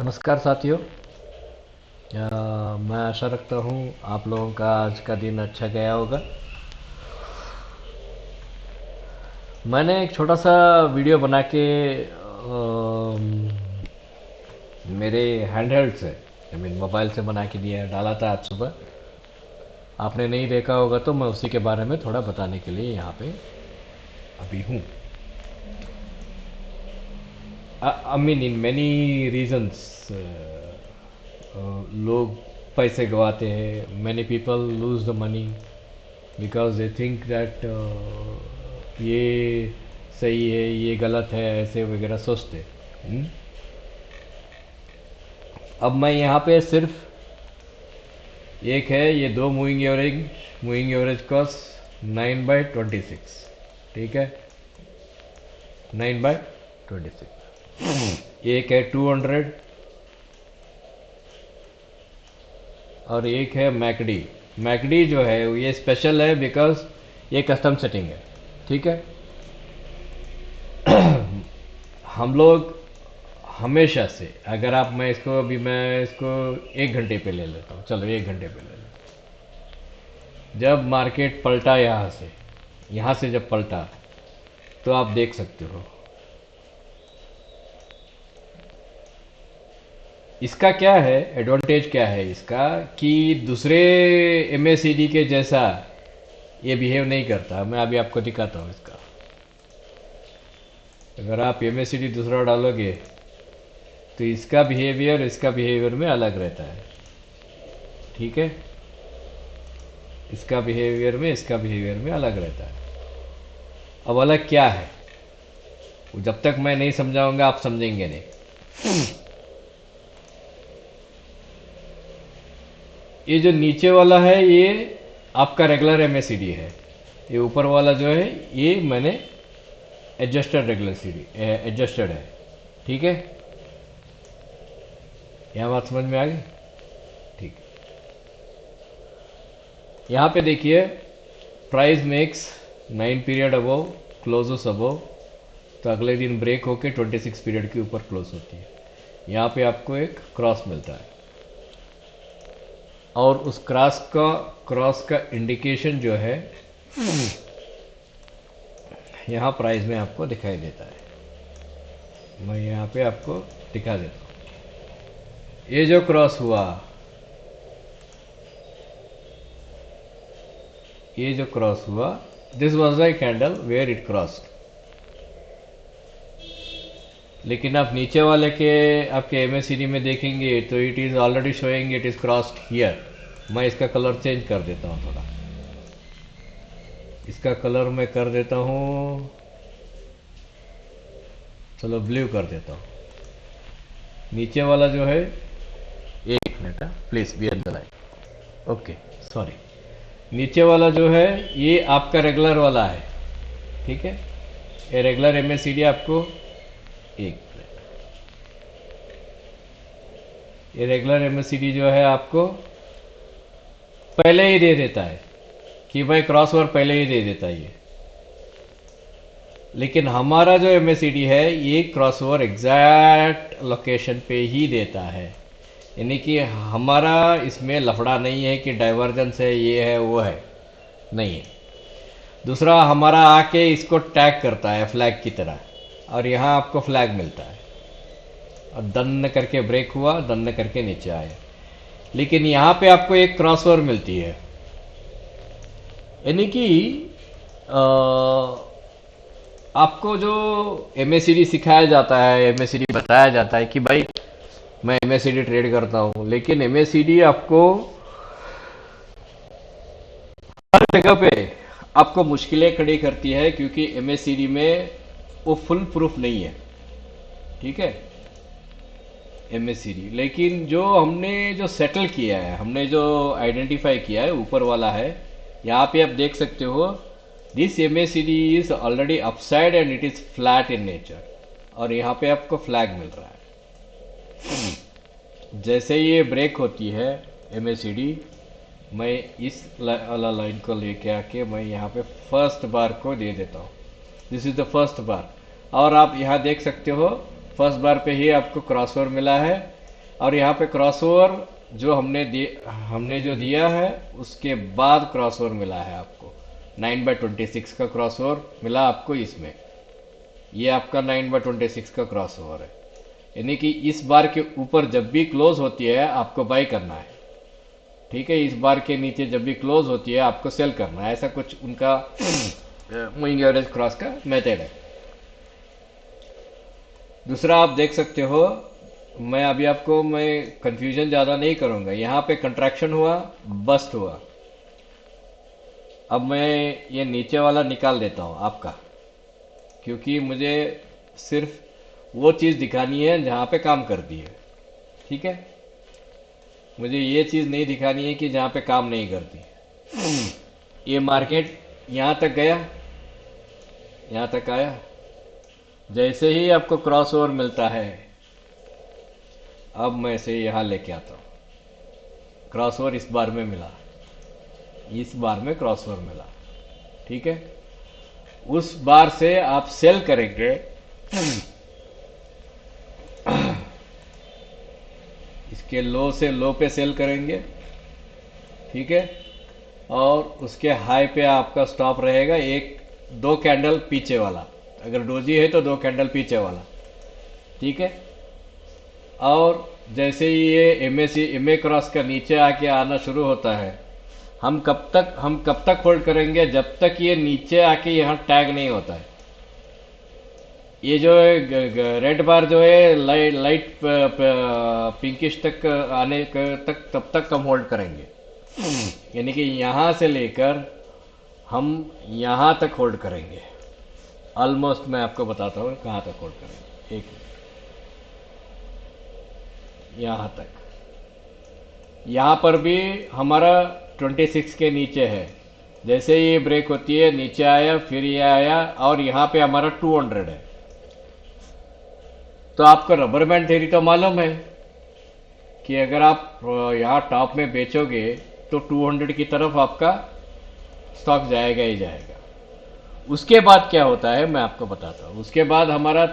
नमस्कार साथियों। मैं आशा रखता हूँ आप लोगों का आज का दिन अच्छा गया होगा। मैंने एक छोटा सा वीडियो बना के मेरे हैंडहेल्ड से मोबाइल से बना के दिया डाला था आज सुबह। आपने नहीं देखा होगा तो मैं उसी के बारे में थोड़ा बताने के लिए यहाँ पे अभी हूँ। I mean in many reasons लोग पैसे गवाते हैं। Many people lose the money because they think that ये सही है ये गलत है ऐसे वगैरह सोचते। हम्म? अब मैं यहाँ पे सिर्फ एक है ये दो मूविंग एवरेज कॉस्ट 9/26। ठीक है, 9/26। एक है 200 और एक है मैकडी। मैकडी जो है ये स्पेशल है बिकॉज ये कस्टम सेटिंग है। ठीक है। हम लोग हमेशा से अगर आप मैं इसको 1 घंटे पे ले लेता हूँ। चलो 1 घंटे पे ले लेता हूँ। जब मार्केट पलटा यहाँ से जब पलटा तो आप देख सकते हो इसका क्या है एडवांटेज। क्या है इसका कि दूसरे एमएसीडी के जैसा ये बिहेव नहीं करता। मैं अभी आपको दिखाता हूँ इसका। अगर आप एमएसीडी दूसरा डालोगे तो इसका बिहेवियर में अलग रहता है। ठीक है, इसका बिहेवियर में अलग रहता है। अब अलग क्या है वो जब तक मैं नहीं समझाऊंगा आप समझेंगे नहीं। ये जो नीचे वाला है ये आपका रेगुलर एमएसीडी है। ये ऊपर वाला जो है ये मैंने एडजस्टेड है। ठीक है, यह बात समझ में आ गई। ठीक है, यहाँ पे देखिए price makes 9 period above closes above. तो अगले दिन ब्रेक होके 26 पीरियड के ऊपर क्लोज होती है। यहाँ पे आपको एक क्रॉस मिलता है और उस क्रॉस का इंडिकेशन जो है यहाँ प्राइस में आपको दिखाई देता है। मैं यहाँ पे आपको दिखा देता हूँ। ये जो क्रॉस हुआ this was the candle where it crossed. लेकिन आप नीचे वाले के आपके एमएसीडी में देखेंगे तो it is already showing it is crossed here. मैं इसका कलर चेंज कर देता हूँ थोड़ा। इसका कलर मैं कर देता हूँ, चलो ब्लू कर देता हूँ। नीचे वाला जो है, एक minute please be on the line. Okay, sorry. नीचे वाला जो है ये आपका रेगुलर वाला है। ठीक है, ये रेगुलर एमएसीडी आपको एक मिनट, ये रेगुलर एमएसीडी जो है आपको पहले ही दे देता है कि भाई क्रॉसओवर पहले ही दे देता है ये। लेकिन हमारा जो एमएसीडी है ये क्रॉसओवर एग्जैक्ट लोकेशन पे ही देता है। यानी कि हमारा इसमें लफड़ा नहीं है कि डाइवर्जेंस है ये है वो है, नहीं है। दूसरा हमारा आके इसको टैग करता है फ्लैग की तरह और यहाँ आपको फ्लैग मिलता है और दन्न करके ब्रेक हुआ, दन्न करके नीचे आया। लेकिन यहाँ पे आपको एक क्रॉसओवर मिलती है। यानी कि आपको जो एमएसीडी सिखाया जाता है, एमएसीडी बताया जाता है कि भाई मैं एमएसीडी ट्रेड करता हूं, लेकिन एमएसीडी आपको हर जगह पे आपको मुश्किलें खड़ी करती है क्योंकि एमएसीडी में वो फुल प्रूफ नहीं है। ठीक है, एमएसीडी लेकिन जो हमने जो सेटल किया है, हमने जो आइडेंटिफाई किया है ऊपर वाला है। यहाँ पे आप देख सकते हो this MACD is already upside and it is flat in nature और यहाँ पे आपको फ्लैग मिल रहा है। जैसे ये ब्रेक होती है एमएसीडी, मैं इस वाला लाइन को लेके आके मैं यहाँ पे फर्स्ट बार को दे देता हूँ। दिस इज द फर्स्ट बार और आप यहाँ देख सकते हो फर्स्ट बार पे ही आपको क्रॉसओवर मिला है और यहाँ पे क्रॉसओवर जो हमने जो दिया है उसके बाद क्रॉसओवर मिला है आपको। 9/26 का क्रॉसओवर मिला आपको इसमें। ये आपका 9/26 का क्रॉसओवर है, यानी कि इस बार के ऊपर जब भी क्लोज होती है आपको बाई करना है। ठीक है, इस बार के नीचे जब भी क्लोज होती है आपको सेल करना है। ऐसा कुछ उनका मूविंग एवरेज क्रॉस का मेथड है। दूसरा आप देख सकते हो, मैं कंफ्यूजन ज़्यादा नहीं करूंगा। यहाँ पे कंट्रैक्शन हुआ, बस्ट हुआ। अब मैं ये नीचे वाला निकाल देता हूँ आपका, क्योंकि मुझे सिर्फ वो चीज़ दिखानी है जहाँ पे काम करती है। ठीक है, मुझे ये चीज़ नहीं दिखानी है कि जहाँ पे काम नहीं करती। ये मार्केट यहाँ तक गया, यहाँ तक आया। जैसे ही आपको क्रॉस ओवर मिलता है, अब मैं इसे यहाँ लेके आता हूँ। क्रॉस ओवर इस बार में मिला, इस बार में क्रॉस ओवर मिला। ठीक है, उस बार से आप सेल करेंगे। इसके लो से लो पे सेल करेंगे। ठीक है, और उसके हाई पे आपका स्टॉप रहेगा एक 2 कैंडल पीछे वाला। अगर डोजी है तो 2 कैंडल पीछे वाला। ठीक है, और जैसे ही ये एमए क्रॉस का नीचे आके आना शुरू होता है, हम कब तक होल्ड करेंगे? जब तक ये नीचे आके यहाँ टैग नहीं होता है। ये जो है रेड बार जो है लाइट पिंकिश तक आने तक, तब तक हम होल्ड करेंगे। यानी कि यहां से लेकर हम यहां तक होल्ड करेंगे। ऑलमोस्ट मैं आपको बताता हूँ कहां तक होल्ड करेंगे। एक यहां तक, यहां पर भी हमारा 26 के नीचे है। जैसे ये ब्रेक होती है, नीचे आया, फिर ये आया, और यहां पे हमारा 200 है। तो आपको रबर बैंड थ्योरी तो मालूम है कि अगर आप यहाँ टॉप में बेचोगे तो 200 की तरफ आपका स्टॉक जाएगा ही जाएगा। उसके बाद क्या होता है मैं आपको बताता हूँ। उसके बाद हमारा,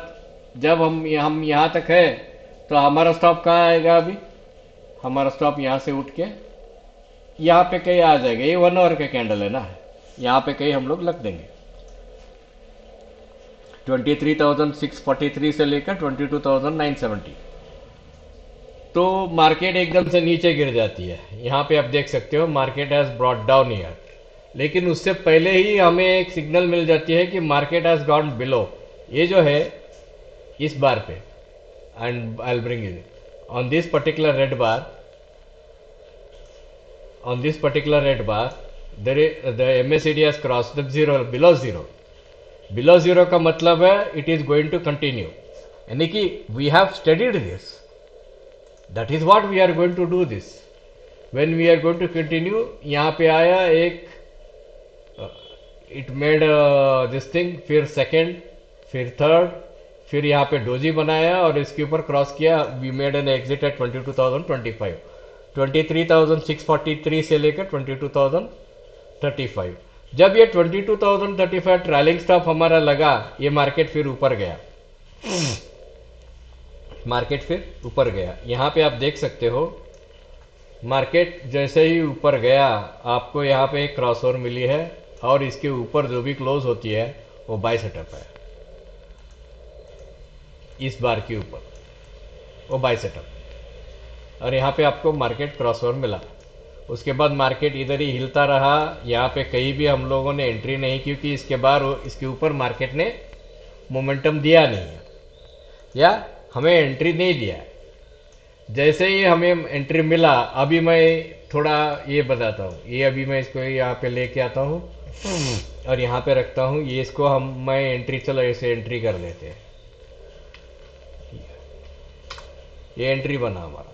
जब हम यहाँ तक है तो हमारा स्टॉप कहाँ आएगा? अभी हमारा स्टॉप यहाँ से उठ के यहाँ पे कहीं आ जाएगा। ये 1 आवर का कैंडल है ना, यहाँ पे कहीं हम लोग लग देंगे। 23,643 से लेकर 22,970। तो मार्केट एकदम से नीचे गिर जाती है। यहाँ पे आप देख सकते हो market has brought down here, लेकिन उससे पहले ही हमें एक सिग्नल मिल जाती है कि मार्केट हैज गॉन बिलो। ये जो है इस बार पे, and I will bring it on this particular red bar, on this particular red bar, the MACD has crossed the zero, below zero. Below zero का मतलब है it is going to continue, यानी कि we have studied this. That is what we are going to do this. When we are going to continue, यहाँ पे आया एक it made this thing, फिर second, फिर third, फिर यहाँ पे डोजी बनाया और इसके ऊपर क्रॉस किया। We made an exit at 22,025. 23,643 से लेकर 22,035। जब ये 22,035 ट्रेलिंग स्टॉप हमारा लगा, ये मार्केट फिर ऊपर गया। मार्केट फिर ऊपर गया। यहां पे आप देख सकते हो मार्केट जैसे ही ऊपर गया, आपको यहाँ पे एक क्रॉसओवर मिली है, और इसके ऊपर जो भी क्लोज होती है वो बाय सेटअप है। इस बार के ऊपर वो बाय सेटअप, और यहाँ पे आपको मार्केट क्रॉसओवर मिला। उसके बाद मार्केट इधर ही हिलता रहा। यहाँ पे कहीं भी हम लोगों ने एंट्री नहीं, क्योंकि इसके बाद इसके ऊपर मार्केट ने मोमेंटम दिया नहीं है, या हमें एंट्री नहीं दिया है। जैसे ही हमें एंट्री मिला, अभी मैं थोड़ा ये बताता हूँ। ये अभी मैं इसको यहाँ पे लेके आता हूँ और यहाँ पे रखता हूँ। ये इसको मैं एंट्री, चलो ऐसे एंट्री कर लेते हैं। ये एंट्री बना हमारा।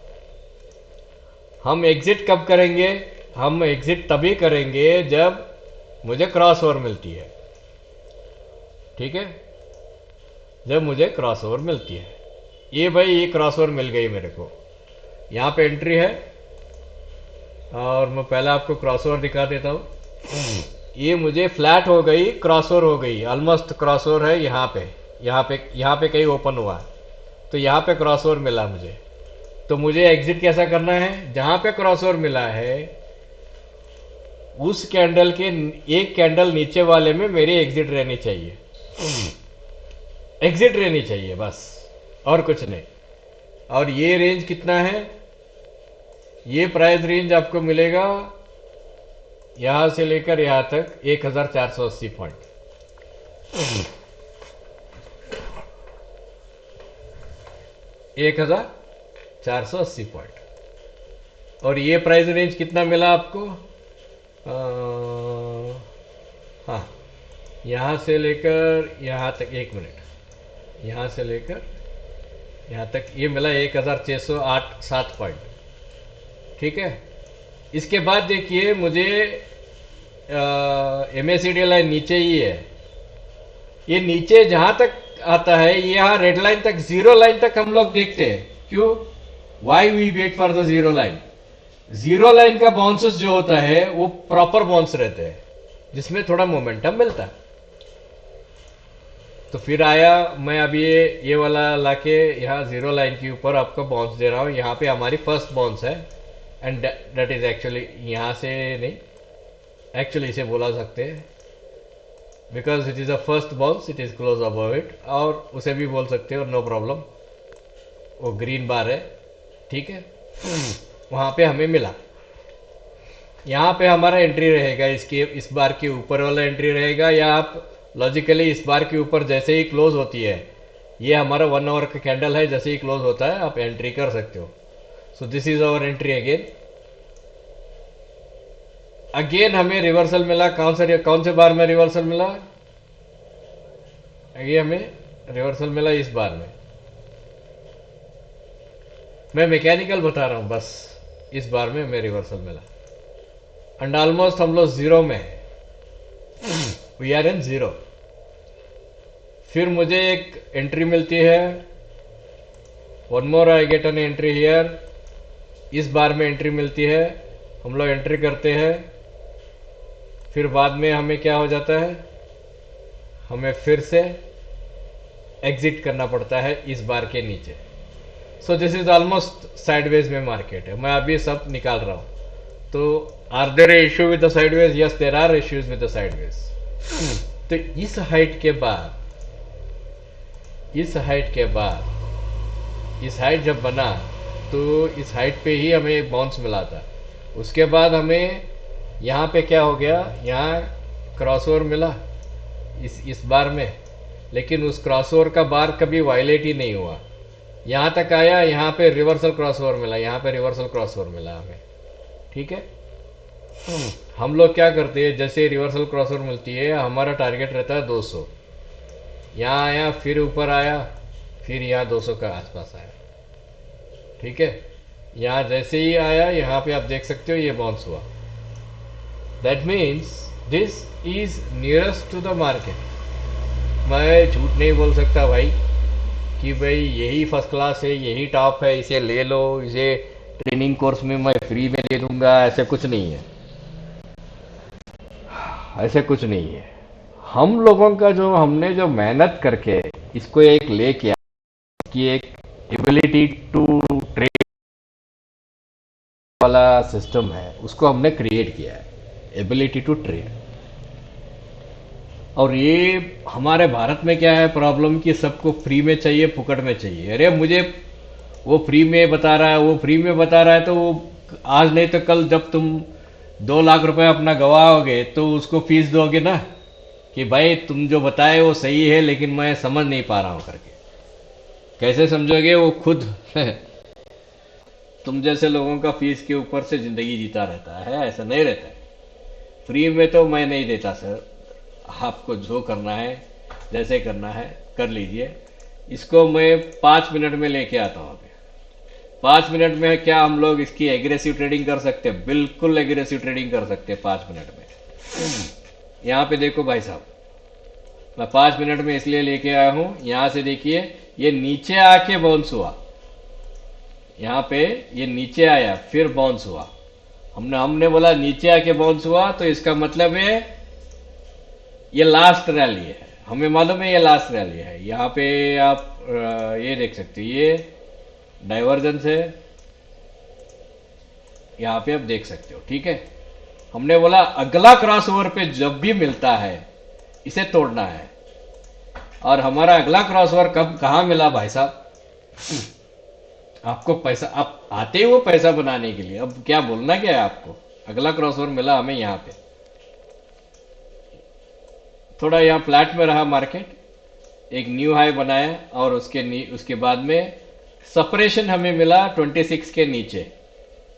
हम एग्जिट कब करेंगे? हम एग्जिट तभी करेंगे जब मुझे क्रॉस ओवर मिलती है। ठीक है, जब मुझे क्रॉस ओवर मिलती है। ये भाई ये क्रॉस ओवर मिल गई मेरे को, यहां पे एंट्री है, और मैं पहले आपको क्रॉस ओवर दिखा देता हूं। ये मुझे फ्लैट हो गई, क्रॉस ओवर हो गई, ऑलमोस्ट क्रॉस ओवर है। यहाँ पे कहीं ओपन हुआ, तो यहाँ पे क्रॉस ओवर मिला मुझे। तो मुझे एग्जिट कैसा करना है, जहां पे क्रॉसओवर मिला है उस कैंडल के एक कैंडल नीचे वाले में मेरी एग्जिट रहनी चाहिए, एग्जिट रहनी चाहिए बस, और कुछ नहीं। और ये रेंज कितना है, ये प्राइस रेंज आपको मिलेगा यहां से लेकर यहां तक 1480 पॉइंट। 1480 पॉइंट। और ये प्राइस रेंज कितना मिला आपको, हाँ, यहां से लेकर यहां तक, एक मिनट, यहां से लेकर यहां तक ये मिला 1608 पॉइंट, ठीक है। इसके बाद देखिए मुझे MACD लाइन नीचे ही है, ये नीचे जहां तक आता है, यहां रेड लाइन तक, जीरो लाइन तक हम लोग देखते हैं, क्यों, why we wait for the zero line. Zero line का बाउंसेस जो होता है वो प्रॉपर बाउंस रहते हैं, जिसमें थोड़ा मोमेंटम मिलता है। तो फिर आया, मैं अभी ये वाला लाके यहाँ जीरो लाइन के ऊपर आपको बाउंस दे रहा हूं, यहाँ पे हमारी फर्स्ट बाउंस है, एंड दैट इज एक्चुअली, यहां से नहीं, एक्चुअली इसे बोला सकते हैं, because it is a first bounce, it is close above it, और उसे भी बोल सकते हो, नो प्रॉब्लम, वो ग्रीन बार है, ठीक है। वहां पे हमें मिला, यहां पे हमारा एंट्री रहेगा, इसके इस बार के ऊपर वाला एंट्री रहेगा, या आप लॉजिकली इस बार के ऊपर जैसे ही क्लोज होती है, ये हमारा 1 आवर का कैंडल है, जैसे ही क्लोज होता है आप एंट्री कर सकते हो। So this is our entry again. Again हमें रिवर्सल मिला, कौन से बार में रिवर्सल मिला, ये हमें रिवर्सल मिला इस बार में, मैं मैकेनिकल बता रहा हूं बस, इस बार में हमें रिवर्सल मिला, एंड ऑलमोस्ट हम लोग जीरो में है, वी आर इन जीरो। फिर मुझे एक एंट्री मिलती है, one more I get an entry here, इस बार में एंट्री मिलती है, हम लोग एंट्री करते हैं, फिर बाद में हमें क्या हो जाता है, हमें फिर से एग्जिट करना पड़ता है इस बार के नीचे। So this is almost sideways में मार्केट है, मैं अभी सब निकाल रहा हूं। तो are there issue with the sideways, yes there are issues with the sideways. तो इस हाइट के बाद, इस हाइट के बाद, इस हाइट जब बना तो इस हाइट पे ही हमें एक बाउंस मिला था, उसके बाद हमें यहाँ पे क्या हो गया, यहाँ क्रॉसओवर मिला इस बार में, लेकिन उस क्रॉसओवर का बार कभी वायलेट ही नहीं हुआ, यहाँ तक आया, यहाँ पे रिवर्सल क्रॉसओवर मिला, यहाँ पे रिवर्सल क्रॉसओवर मिला हमें, ठीक है। हम लोग क्या करते हैं, जैसे रिवर्सल क्रॉसओवर मिलती है, हमारा टारगेट रहता है 200, यहाँ आया, फिर ऊपर आया, फिर यहाँ 200 का आसपास आया, ठीक है। यहाँ जैसे ही आया, यहाँ पे आप देख सकते हो ये बाउंस हुआ, that means this is nearest to the market. मैं झूठ नहीं बोल सकता भाई कि भाई यही फर्स्ट क्लास है, यही टॉप है, इसे ले लो, इसे ट्रेनिंग कोर्स में मैं फ्री में दे दूंगा, ऐसे कुछ नहीं है, ऐसे कुछ नहीं है। हम लोगों का जो, हमने जो मेहनत करके इसको एक लेके आया, कि एक एबिलिटी टू ट्रेड वाला सिस्टम है, उसको हमने क्रिएट किया है, एबिलिटी टू ट्रेड। और ये हमारे भारत में क्या है प्रॉब्लम, कि सबको फ्री में चाहिए, फुकट में चाहिए। अरे मुझे वो फ्री में बता रहा है, वो फ्री में बता रहा है, तो वो आज नहीं तो कल जब तुम 2 लाख रुपए अपना गवाओगे तो उसको फीस दोगे ना, कि भाई तुम जो बताए वो सही है, लेकिन मैं समझ नहीं पा रहा हूं करके। कैसे समझोगे, वो खुद तुम जैसे लोगों का फीस के ऊपर से जिंदगी जीता रहता है, ऐसा नहीं रहता है। फ्री में तो मैं नहीं देता सर, आपको जो करना है, जैसे करना है कर लीजिए। इसको मैं 5 मिनट में लेके आता हूं। 5 मिनट में क्या हम लोग इसकी एग्रेसिव ट्रेडिंग कर सकते हैं? बिल्कुल एग्रेसिव ट्रेडिंग कर सकते हैं 5 मिनट में। यहां पे देखो भाई साहब, मैं 5 मिनट में इसलिए लेके आया हूं, यहां से देखिए ये नीचे आके बाउंस हुआ, यहां पे ये नीचे आया फिर बाउंस हुआ। हमने बोला नीचे आके बाउंस हुआ, तो इसका मतलब है ये लास्ट रैली है, हमें मालूम है ये लास्ट रैली है। यहाँ पे आप ये देख सकते हैं, ये डाइवर्जेंस है, यहाँ पे आप देख सकते हो, ठीक है। हमने बोला अगला क्रॉसओवर पे जब भी मिलता है इसे तोड़ना है। और हमारा अगला क्रॉसओवर कब कहाँ मिला भाई साहब? आपको पैसा, आप आते हो पैसा बनाने के लिए, अब क्या बोलना क्या है आपको? अगला क्रॉसओवर मिला हमें यहाँ पे। थोड़ा यहाँ फ्लैट में रहा मार्केट, एक न्यू हाई बनाया और उसके बाद में सपरेशन हमें मिला 26 के नीचे।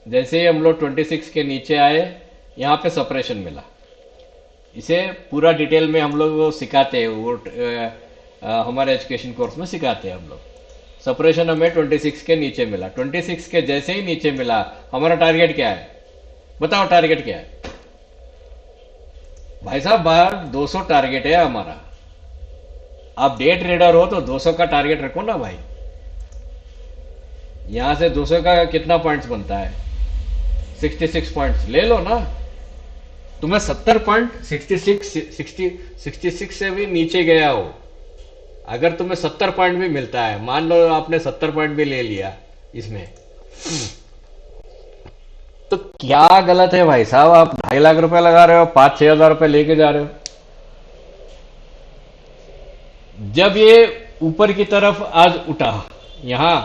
जैसे ही हम लोग 26 के नीचे आए, यहाँ पे सपरेशन मिला। इसे पूरा डिटेल में हम लोग वो सिखाते हैं, वो हमारे एजुकेशन कोर्स में सिखाते हैं हम लोग। सपरेशन हमें 26 के नीचे मिला, 26 के जैसे ही नीचे मिला, हमारा टारगेट क्या है? बताओ टारगेट क्या है भाई साहब? बाहर 200 टारगेट है हमारा। आप डे ट्रेडर हो तो 200 का टारगेट रखो ना भाई। यहां से 200 का कितना पॉइंट्स बनता है? 66 पॉइंट्स ले लो ना। तुम्हें 70 पॉइंट 66 से भी नीचे गया हो, अगर तुम्हें 70 पॉइंट भी मिलता है, मान लो आपने 70 पॉइंट भी ले लिया इसमें, तो क्या गलत है भाई साहब? आप 2.5 लाख रुपए लगा रहे हो, 5-6 हजार रुपए लेके जा रहे हो। जब ये ऊपर की तरफ आज उठा, यहां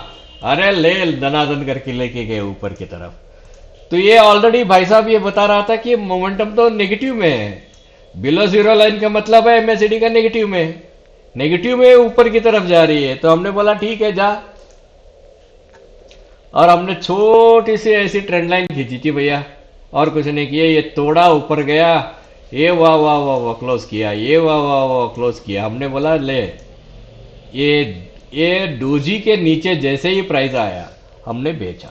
अरे ले दनादन करके लेके गए ऊपर की तरफ, तो ये ऑलरेडी भाई साहब ये बता रहा था कि मोमेंटम तो नेगेटिव में है। बिलो जीरो लाइन का मतलब है एमएससीडी का नेगेटिव में है, नेगेटिव में ऊपर की तरफ जा रही है। तो हमने बोला ठीक है जा, और हमने छोटी सी ऐसी ट्रेंड लाइन खींची थी भैया, और कुछ नहीं किया। ये तोड़ा, ऊपर गया, ये वाह वाह वाह वाह क्लोज किया, ये वाह वाह वाह क्लोज किया। हमने बोला ले, ये डोजी के नीचे जैसे ही प्राइस आया हमने बेचा।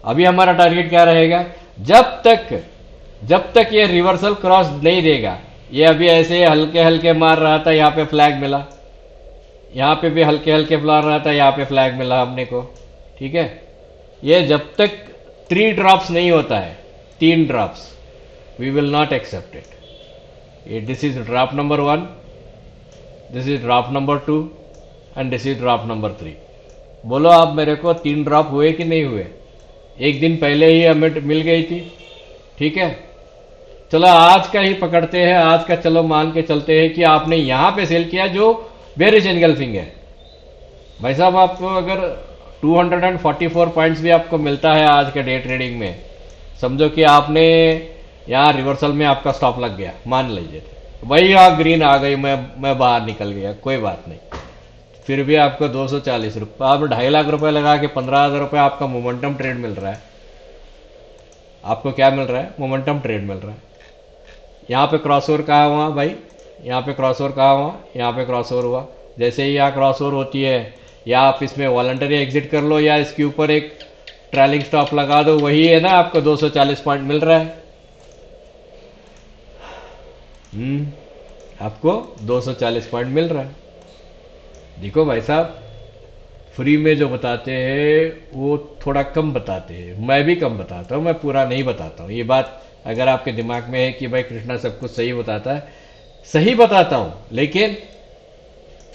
अभी हमारा टारगेट क्या रहेगा? जब तक ये रिवर्सल क्रॉस नहीं देगा। ये अभी ऐसे हल्के हल्के मार रहा था, यहाँ पे फ्लैग मिला, यहाँ पे भी हल्के हल्के मार रहा था, यहाँ पे फ्लैग मिला हमने को, ठीक है। ये जब तक 3 ड्रॉप्स नहीं होता है, 3 drops, we will not accept it. This is drop number 1, this is drop number 2 and this is drop number 3। बोलो आप मेरे को 3 ड्रॉप हुए कि नहीं हुए? एक दिन पहले ही हमें मिल गई थी, ठीक है। चलो आज का ही पकड़ते हैं, आज का चलो मान के चलते हैं कि आपने यहां पे सेल किया जो बेरिश एनगल्फिंग है। भाई साहब आपको अगर 244 पॉइंट्स भी आपको मिलता है आज के डे ट्रेडिंग में, समझो कि आपने यहाँ रिवर्सल में आपका स्टॉप लग गया, मान लीजिए भाई यहाँ ग्रीन आ गई, मैं बाहर निकल गया, कोई बात नहीं, फिर भी आपको 240 रुपये, आप 2.5 लाख रुपए लगा के 15,000 रुपये आपका मोमेंटम ट्रेड मिल रहा है। आपको क्या मिल रहा है? मोमेंटम ट्रेड मिल रहा है। यहाँ पे क्रॉसओवर कहाँ हुआ भाई? यहाँ पे क्रॉसओवर कहाँ हुआ? यहाँ पे क्रॉसओवर हुआ। जैसे ही यहाँ क्रॉसओवर होती है, या आप इसमें वॉलंटरी एग्जिट कर लो, या इसके ऊपर एक ट्रेलिंग स्टॉप लगा दो, वही है ना, आपको 240 पॉइंट मिल रहा है। आपको 240 पॉइंट मिल रहा है। देखो भाई साहब, फ्री में जो बताते हैं वो थोड़ा कम बताते हैं, मैं भी कम बताता हूँ, मैं पूरा नहीं बताता हूँ। ये बात अगर आपके दिमाग में है कि भाई कृष्णा सब कुछ सही बताता है, सही बताता हूँ, लेकिन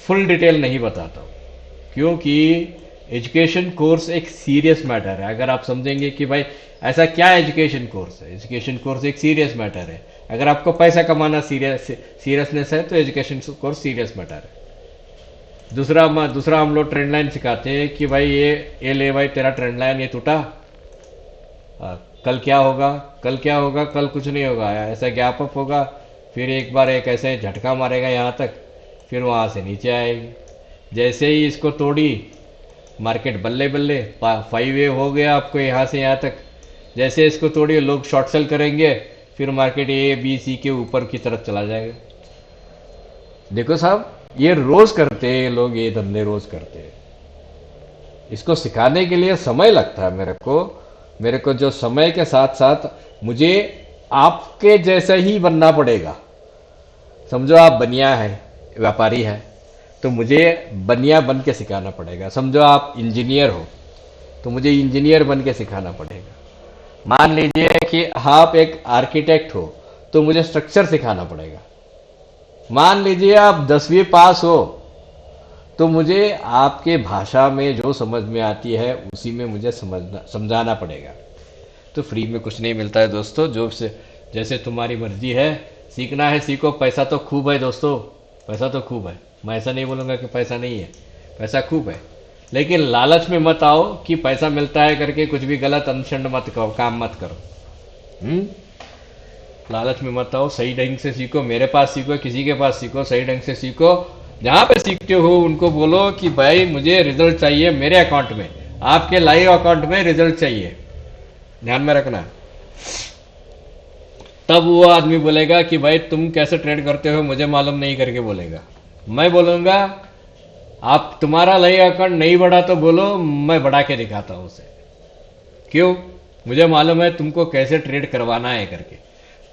फुल डिटेल नहीं बताता हूँ, क्योंकि एजुकेशन कोर्स एक सीरियस मैटर है। अगर आप समझेंगे कि भाई ऐसा क्या एजुकेशन कोर्स है, एजुकेशन कोर्स एक सीरियस मैटर है। अगर आपको पैसा कमाना सीरियसनेस है तो एजुकेशन कोर्स सीरियस मैटर है। दूसरा हम लोग ट्रेंड लाइन सिखाते हैं कि भाई ये ले भाई, तेरा ट्रेंड लाइन ये टूटा, कल क्या होगा? कल कुछ नहीं होगा, ऐसा गैप अप होगा, फिर एक बार एक ऐसे झटका मारेगा यहाँ तक, फिर वहाँ से नीचे आएगी। जैसे ही इसको तोड़ी मार्केट बल्ले बल्ले 5 वे हो गया आपको यहाँ से यहाँ तक। जैसे इसको तोड़ी लोग शॉर्ट सेल करेंगे, फिर मार्केट A B C के ऊपर की तरफ चला जाएगा। देखो साहब, ये रोज करते हैं लोग, ये धंधे रोज करते हैं। इसको सिखाने के लिए समय लगता है मेरे को जो समय के साथ साथ मुझे आपके जैसा ही बनना पड़ेगा। समझो आप बनिया है, व्यापारी है, तो मुझे बनिया बन के सिखाना पड़ेगा। समझो आप इंजीनियर हो, तो मुझे इंजीनियर बन के सिखाना पड़ेगा। मान लीजिए कि आप एक आर्किटेक्ट हो, तो मुझे स्ट्रक्चर सिखाना पड़ेगा। मान लीजिए आप 10वीं पास हो, तो मुझे आपके भाषा में जो समझ में आती है उसी में मुझे समझाना पड़ेगा। तो फ्री में कुछ नहीं मिलता है दोस्तों। जो से जैसे तुम्हारी मर्जी है, सीखना है सीखो, पैसा तो खूब है दोस्तों, पैसा तो खूब है। मैं ऐसा नहीं बोलूँगा कि पैसा नहीं है, पैसा खूब है। लेकिन लालच में मत आओ कि पैसा मिलता है करके कुछ भी गलत अनुशंड मत करो, काम मत करो। हम्म। लालच में मत आओ, सही ढंग से सीखो, मेरे पास सीखो, किसी के पास सीखो, सही ढंग से सीखो। जहां पे सीखते हो उनको बोलो कि भाई मुझे रिजल्ट चाहिए मेरे अकाउंट में, आपके लाइव अकाउंट में रिजल्ट चाहिए, ध्यान में रखना। तब वो आदमी बोलेगा कि भाई तुम कैसे ट्रेड करते हो मुझे मालूम नहीं करके बोलेगा। मैं बोलूंगा आप तुम्हारा लाइव अकाउंट नहीं बढ़ा तो बोलो, मैं बढ़ा के दिखाता हूं उसे। क्यों? मुझे मालूम है तुमको कैसे ट्रेड करवाना है करके।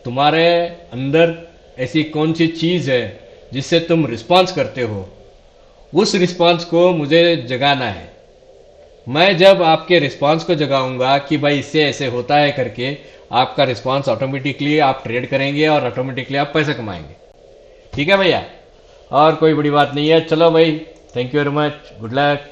तुम्हारे अंदर ऐसी कौन सी चीज है जिससे तुम रिस्पॉन्स करते हो, उस रिस्पॉन्स को मुझे जगाना है। मैं जब आपके रिस्पॉन्स को जगाऊंगा कि भाई इससे ऐसे होता है करके, आपका रिस्पॉन्स ऑटोमेटिकली आप ट्रेड करेंगे और ऑटोमेटिकली आप पैसे कमाएंगे। ठीक है भैया, और कोई बड़ी बात नहीं है। चलो भाई, thank you very much, good luck.